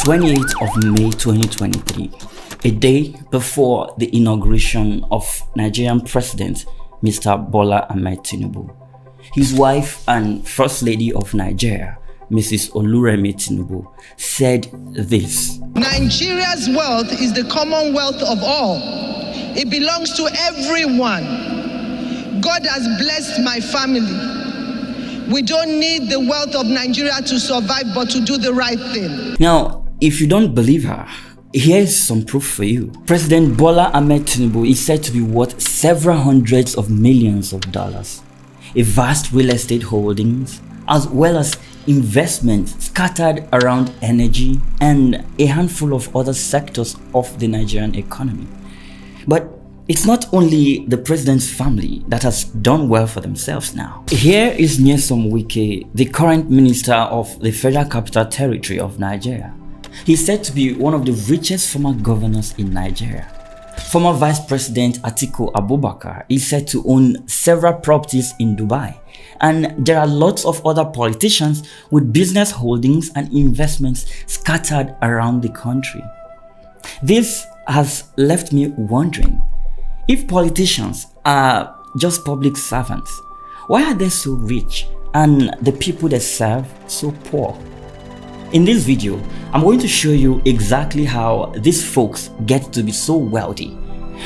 28th of May 2023, a day before the inauguration of Nigerian President Mr. Bola Ahmed Tinubu. His wife and First Lady of Nigeria, Mrs. Oluremi Tinubu, said this: Nigeria's wealth is the commonwealth of all. It belongs to everyone. God has blessed my family. We don't need the wealth of Nigeria to survive, but to do the right thing. Now, if you don't believe her, here's some proof for you. President Bola Ahmed Tinubu is said to be worth several hundreds of millions of dollars, a vast real estate holdings, as well as investments scattered around energy and a handful of other sectors of the Nigerian economy. But it's not only the president's family that has done well for themselves now. Here is Nyesom Wike, the current minister of the Federal Capital Territory of Nigeria. He's said to be one of the richest former governors in Nigeria. Former Vice President Atiku Abubakar is said to own several properties in Dubai. And there are lots of other politicians with business holdings and investments scattered around the country. This has left me wondering, if politicians are just public servants, why are they so rich and the people they serve so poor? In this video, I'm going to show you exactly how these folks get to be so wealthy.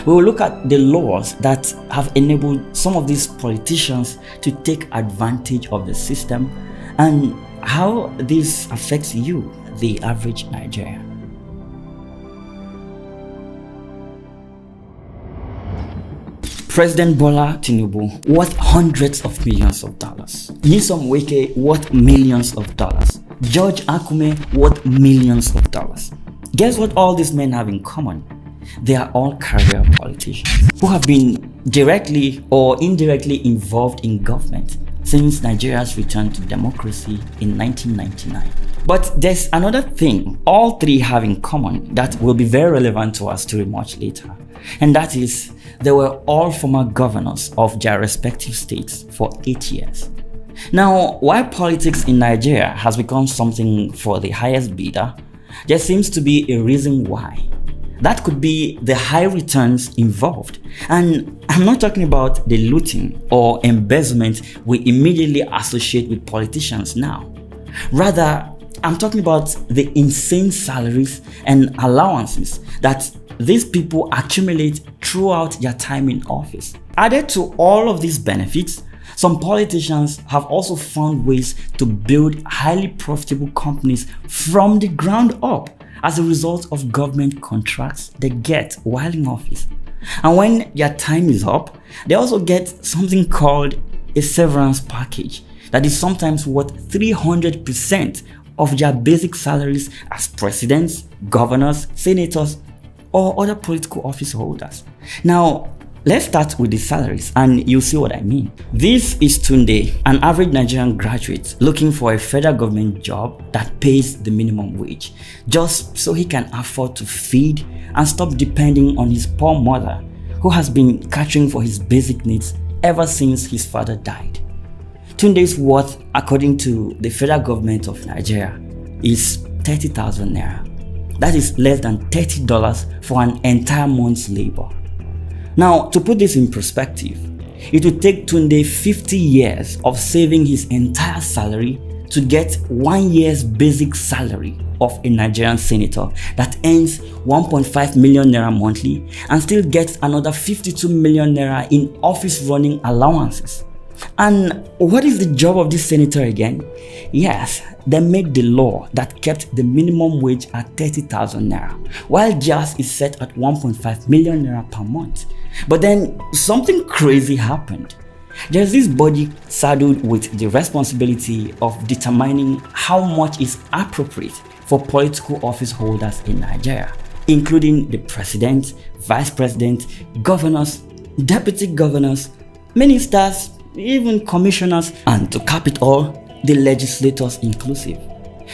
We will look at the laws that have enabled some of these politicians to take advantage of the system and how this affects you, the average Nigerian. President Bola Tinubu worth hundreds of millions of dollars. Nyesom Wike worth millions of dollars. George Akume worth millions of dollars. Guess what all these men have in common? They are all career politicians who have been directly or indirectly involved in government since Nigeria's return to democracy in 1999. But there's another thing all three have in common that will be very relevant to our story much later. And that is, they were all former governors of their respective states for 8 years. Now, while politics in Nigeria has become something for the highest bidder, there seems to be a reason why. That could be the high returns involved. And I'm not talking about the looting or embezzlement we immediately associate with politicians now. Rather, I'm talking about the insane salaries and allowances that these people accumulate throughout their time in office. Added to all of these benefits, some politicians have also found ways to build highly profitable companies from the ground up as a result of government contracts they get while in office. And when their time is up, they also get something called a severance package that is sometimes worth 300% of their basic salaries as presidents, governors, senators, or other political office holders. Now, let's start with the salaries and you'll see what I mean. This is Tunde, an average Nigerian graduate looking for a federal government job that pays the minimum wage, just so he can afford to feed and stop depending on his poor mother, who has been catering for his basic needs ever since his father died. Tunde's worth, according to the federal government of Nigeria, is 30,000 naira. That is less than $30 for an entire month's labor. Now, to put this in perspective, it would take Tunde 50 years of saving his entire salary to get 1 year's basic salary of a Nigerian senator that earns 1.5 million naira monthly and still gets another 52 million naira in office running allowances. And what is the job of this senator again? Yes, they made the law that kept the minimum wage at 30,000 naira, while JAS is set at 1.5 million naira per month. But then something crazy happened. There's this body saddled with the responsibility of determining how much is appropriate for political office holders in Nigeria, including the president, vice president, governors, deputy governors, ministers, even commissioners, and to cap it all, the legislators inclusive.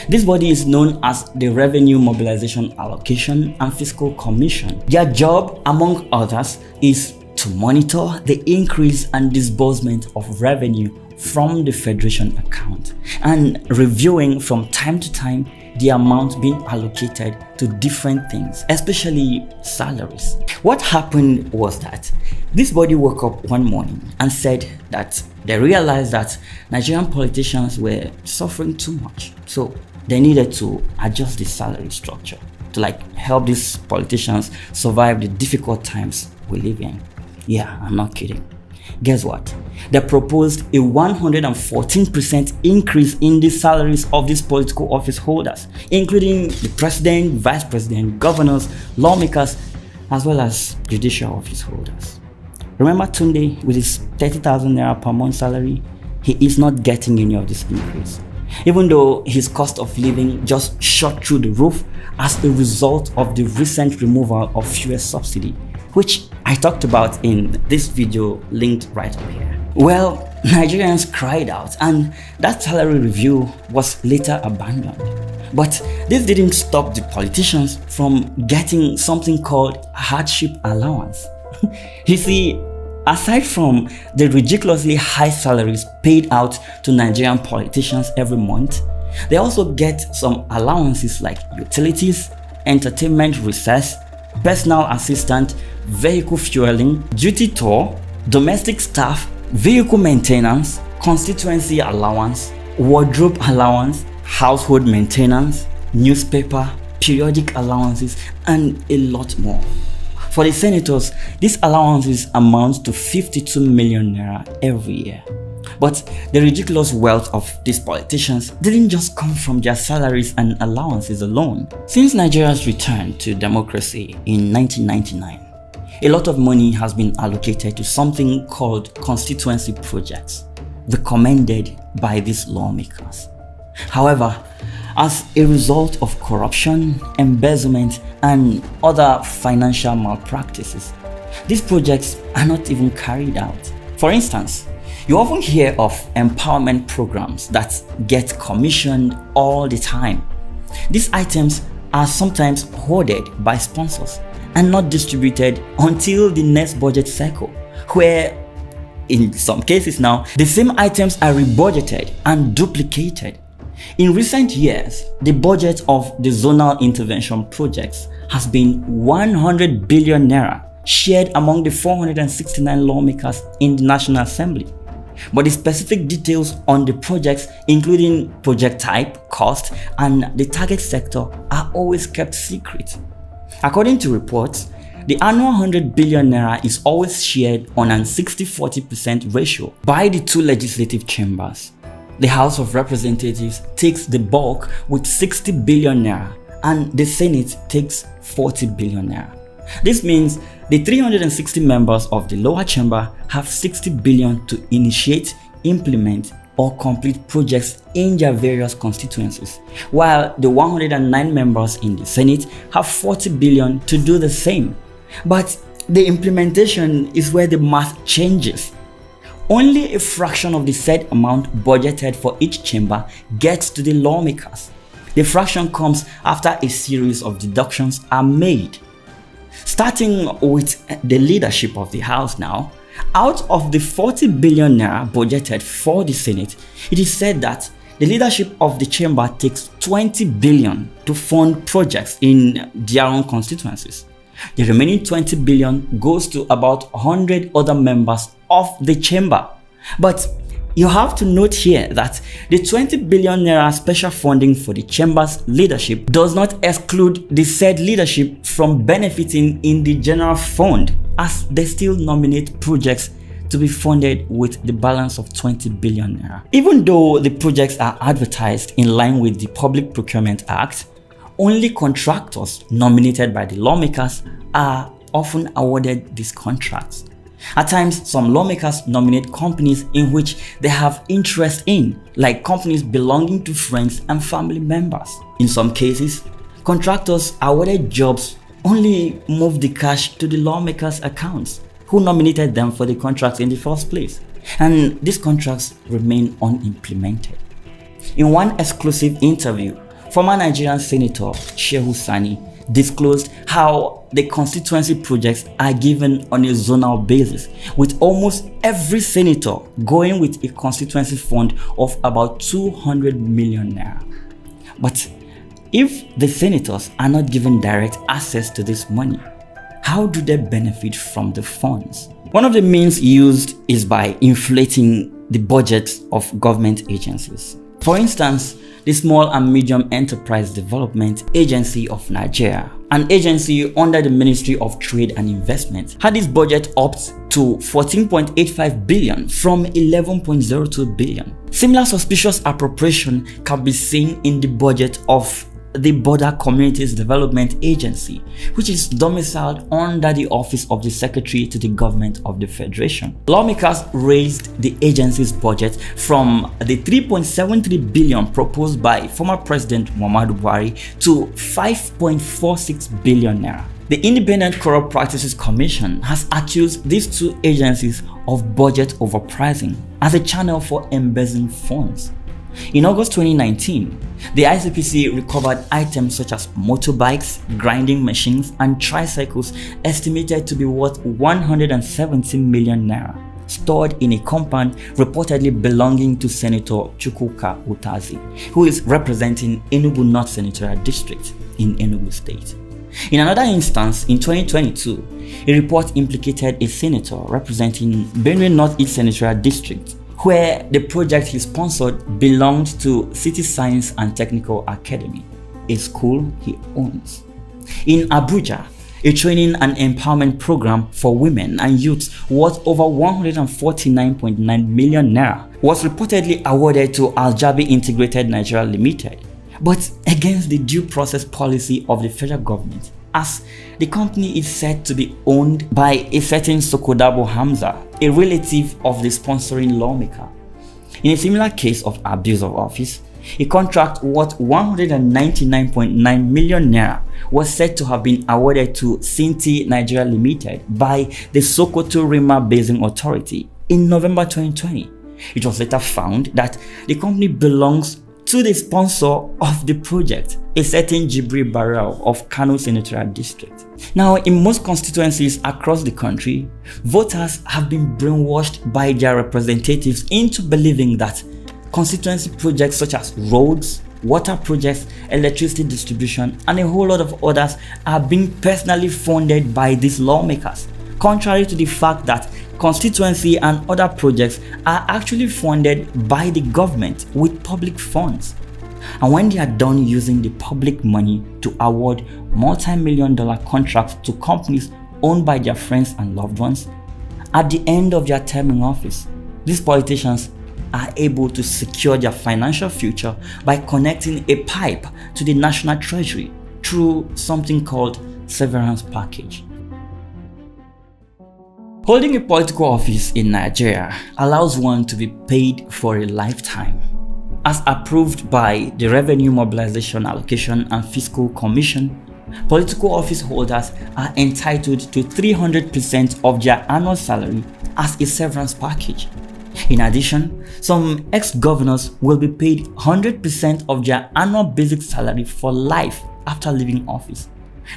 This body is known as the Revenue Mobilization Allocation and Fiscal Commission. Their job, among others, is to monitor the increase and disbursement of revenue from the Federation account and reviewing from time to time the amount being allocated to different things, especially salaries. What happened was that this body woke up one morning and said that they realized that Nigerian politicians were suffering too much. So they needed to adjust the salary structure to help these politicians survive the difficult times we live in. Yeah, I'm not kidding. Guess what? They proposed a 114% increase in the salaries of these political office holders, including the president, vice president, governors, lawmakers, as well as judicial office holders. Remember Tunde with his 30,000 naira per month salary? He is not getting any of this increase, even though his cost of living just shot through the roof as a result of the recent removal of fuel subsidy, which I talked about in this video linked right up here. Well, Nigerians cried out and that salary review was later abandoned. But this didn't stop the politicians from getting something called hardship allowance. You see, aside from the ridiculously high salaries paid out to Nigerian politicians every month, they also get some allowances like utilities, entertainment recess, personal assistant, vehicle fueling, duty tour, domestic staff, vehicle maintenance, constituency allowance, wardrobe allowance, household maintenance, newspaper, periodic allowances, and a lot more. For the senators, these allowances amount to 52 million naira every year. But the ridiculous wealth of these politicians didn't just come from their salaries and allowances alone. Since Nigeria's return to democracy in 1999, a lot of money has been allocated to something called constituency projects, recommended by these lawmakers. However, as a result of corruption, embezzlement, and other financial malpractices, these projects are not even carried out. For instance, you often hear of empowerment programs that get commissioned all the time. These items are sometimes hoarded by sponsors and not distributed until the next budget cycle, where in some cases now, the same items are rebudgeted and duplicated. In recent years, the budget of the zonal intervention projects has been 100 billion naira shared among the 469 lawmakers in the National Assembly. But the specific details on the projects, including project type, cost, and the target sector, are always kept secret. According to reports, the annual 100 billion naira is always shared on an 60-40% ratio by the two legislative chambers. The House of Representatives takes the bulk with 60 billion naira and the Senate takes 40 billion naira. This means the 360 members of the lower chamber have 60 billion to initiate, implement, or complete projects in their various constituencies, while the 109 members in the Senate have 40 billion to do the same. But the implementation is where the math changes. Only a fraction of the said amount budgeted for each chamber gets to the lawmakers. The fraction comes after a series of deductions are made. Starting with the leadership of the House now, out of the 40 billion naira budgeted for the Senate, it is said that the leadership of the chamber takes 20 billion to fund projects in their own constituencies. The remaining 20 billion goes to about 100 other members of the chamber. But you have to note here that the 20 billion naira special funding for the chamber's leadership does not exclude the said leadership from benefiting in the general fund, as they still nominate projects to be funded with the balance of 20 billion naira. Even though the projects are advertised in line with the Public Procurement Act, only contractors nominated by the lawmakers are often awarded these contracts. At times, some lawmakers nominate companies in which they have interest in, like companies belonging to friends and family members. In some cases, contractors awarded jobs only move the cash to the lawmakers' accounts, who nominated them for the contracts in the first place, and these contracts remain unimplemented. In one exclusive interview, former Nigerian Senator Shehu Sani disclosed how the constituency projects are given on a zonal basis, with almost every senator going with a constituency fund of about 200 million naira. But If the senators are not given direct access to this money, how do they benefit from the funds? One of the means used is by inflating the budgets of government agencies. For instance, the Small and Medium Enterprise Development Agency of Nigeria, an agency under the Ministry of Trade and Investment, had its budget upped to 14.85 billion from 11.02 billion. Similar suspicious appropriation can be seen in the budget of the Border Communities Development Agency, which is domiciled under the Office of the Secretary to the Government of the Federation. Lawmakers raised the agency's budget from the 3.73 billion proposed by former President Muhammadu Buhari to 5.46 billion naira. The Independent Corrupt Practices Commission has accused these two agencies of budget overpricing as a channel for embezzling funds. In August 2019, the ICPC recovered items such as motorbikes, grinding machines, and tricycles estimated to be worth 170 million naira, stored in a compound reportedly belonging to Senator Chukwuka Utazi, who is representing Enugu North Senatorial District in Enugu State. In another instance, in 2022, a report implicated a senator representing Benue North East Senatorial District, where the project he sponsored belonged to City Science and Technical Academy, a school he owns. In Abuja, a training and empowerment program for women and youths worth over 149.9 million naira was reportedly awarded to Aljabi Integrated Nigeria Limited, but against the due process policy of the federal government, as the company is said to be owned by a certain Sokodabo Hamza, a relative of the sponsoring lawmaker. In a similar case of abuse of office, a contract worth 199.9 million naira was said to have been awarded to Sinti Nigeria Limited by the Sokoto Rima Basin Authority in November 2020. It was later found that the company belongs to the sponsor of the project, a certain Jibril Barrel of Kano Senatorial District. Now, in most constituencies across the country, voters have been brainwashed by their representatives into believing that constituency projects such as roads, water projects, electricity distribution, and a whole lot of others are being personally funded by these lawmakers, contrary to the fact that constituency and other projects are actually funded by the government with public funds. And when they are done using the public money to award multi-million-dollar contracts to companies owned by their friends and loved ones, at the end of their term in office, these politicians are able to secure their financial future by connecting a pipe to the national treasury through something called severance package. Holding a political office in Nigeria allows one to be paid for a lifetime. As approved by the Revenue Mobilization Allocation and Fiscal Commission, political office holders are entitled to 300% of their annual salary as a severance package. In addition, some ex-governors will be paid 100% of their annual basic salary for life after leaving office.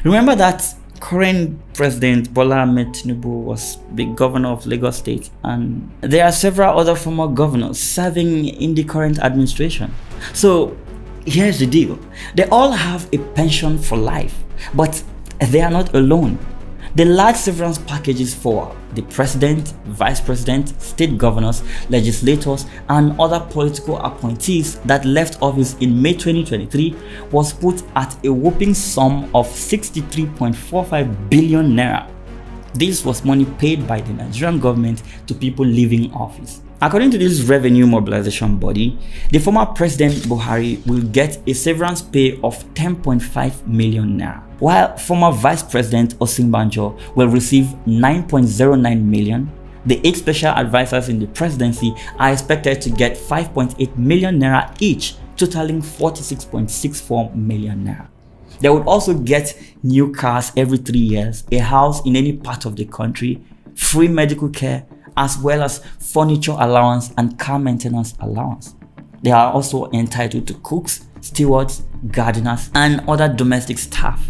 Remember that current President Bola Ahmed Tinubu was the governor of Lagos State, and there are several other former governors serving in the current administration. So here's the deal. They all have a pension for life, but they are not alone. The large severance packages for the president, vice president, state governors, legislators, and other political appointees that left office in May 2023 was put at a whopping sum of 63.45 billion naira. This was money paid by the Nigerian government to people leaving office. According to this revenue mobilization body, the former President Buhari will get a severance pay of 10.5 million naira, while former Vice President Osinbajo will receive 9.09 million. The 8 special advisors in the presidency are expected to get 5.8 million naira each, totaling 46.64 million naira. They would also get new cars every 3 years, a house in any part of the country, free medical care, as well as furniture allowance and car maintenance allowance. They are also entitled to cooks, stewards, gardeners, and other domestic staff,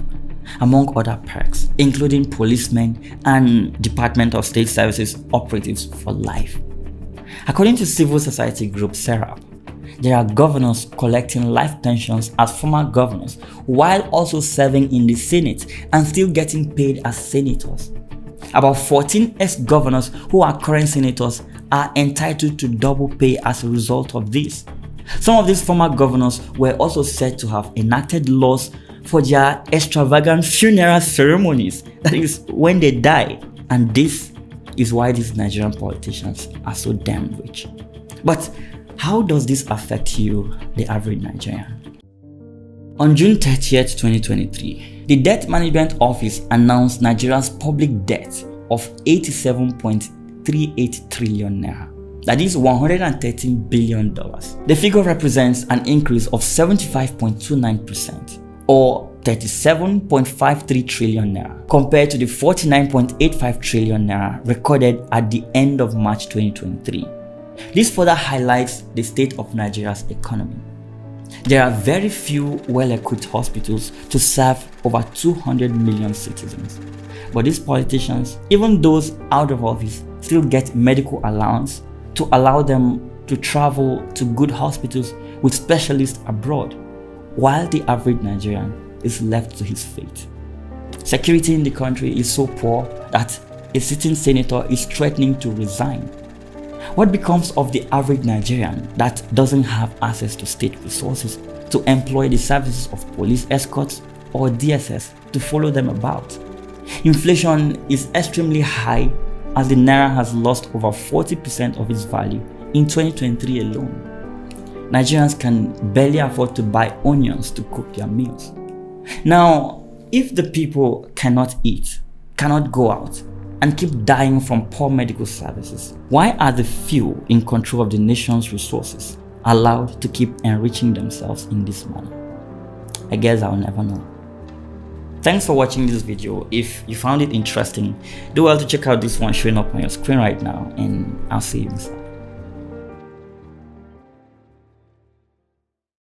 among other perks, including policemen and Department of State Services operatives for life. According to civil society group SERAP, there are governors collecting life pensions as former governors while also serving in the Senate and still getting paid as senators. About 14 ex-governors who are current senators are entitled to double pay as a result of this. Some of these former governors were also said to have enacted laws for their extravagant funeral ceremonies, that is, when they die. And this is why these Nigerian politicians are so damn rich. But how does this affect you, the average Nigerian? On June 30th, 2023, the Debt Management Office announced Nigeria's public debt of 87.38 trillion naira. That is $113 billion. The figure represents an increase of 75.29% or 37.53 trillion naira compared to the 49.85 trillion naira recorded at the end of March 2023. This further highlights the state of Nigeria's economy. There are very few well-equipped hospitals to serve over 200 million citizens. But these politicians, even those out of office, still get medical allowance to allow them to travel to good hospitals with specialists abroad, while the average Nigerian is left to his fate. Security in the country is so poor that a sitting senator is threatening to resign. What becomes of the average Nigerian that doesn't have access to state resources to employ the services of police escorts or DSS to follow them about? Inflation is extremely high as the naira has lost over 40% of its value in 2023 alone. Nigerians can barely afford to buy onions to cook their meals. Now, if the people cannot eat, cannot go out, and keep dying from poor medical services, why are the few in control of the nation's resources allowed to keep enriching themselves in this manner? I guess I'll never know. Thanks for watching this video. If you found it interesting, do well to check out this one showing up on your screen right now, and I'll see you inside.